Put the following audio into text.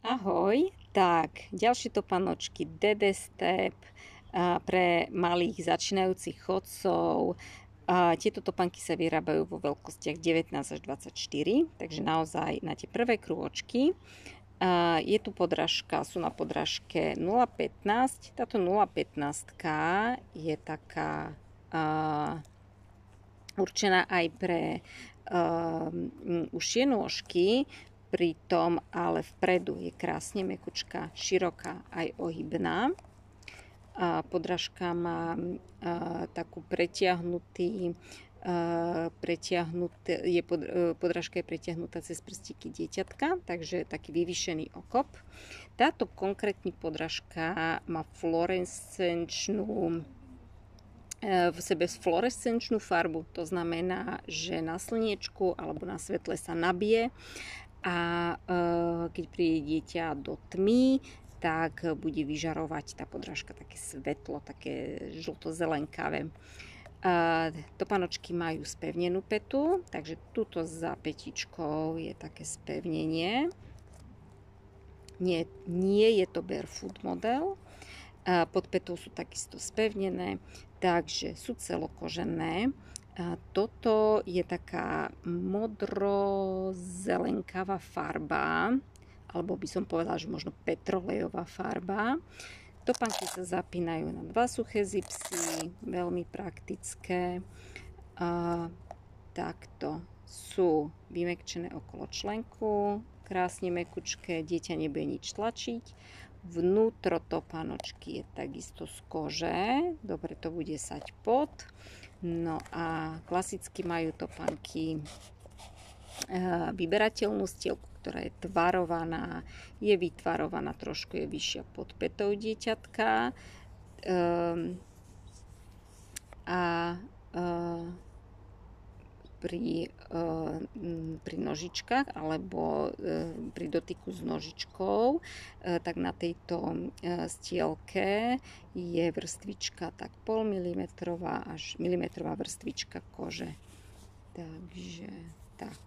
Ahoj, tak ďalšie topánočky DD Step pre malých začínajúcich chodcov. Tieto topánky sa vyrábajú vo veľkostiach 19 až 24, takže naozaj na tie prvé krôčky. Je tu podrážka, sú na podrážke 0,15. Táto 0,15 je taká určená aj pre užšie nôžky, pritom ale vpredu je krásne mäkučká, široká aj ohybná. Podrážka má takú podrážka je pretiahnutá cez prstíky dieťatka, takže taký vyvýšený okop. Táto konkrétna podrážka má v sebe fluorescenčnú farbu, to znamená, že na slniečku alebo na svetle sa nabije a keď príde dieťa do tmy, tak bude vyžarovať tá podrážka také svetlo, také žlto-zelenkavé. Topánočky majú spevnenú petu, takže tuto za petičkou je také spevnenie. Nie je to barefoot model. Pod petou sú takisto spevnené, takže sú celokožené. Toto je taká modro-zelenkavá farba, alebo by som povedala, že možno petrolejová farba. Topánky sa zapínajú na 2 suché zipsy, veľmi praktické. Takto sú vymekčené okolo členku, krásne mäkučké, dieťa nebude nič tlačiť. Vnútro topánočky je takisto z kože, dobre to bude sať pod. No a klasicky majú topánky vyberateľnú stielku, ktorá je tvarovaná, je vytvarovaná, trošku je vyššia pod petou dieťatka. Pri nožičkách alebo pri dotyku s nožičkou, tak na tejto stielke je vrstvička tak 0,5 mm až milimetrová vrstvička kože. Takže tak.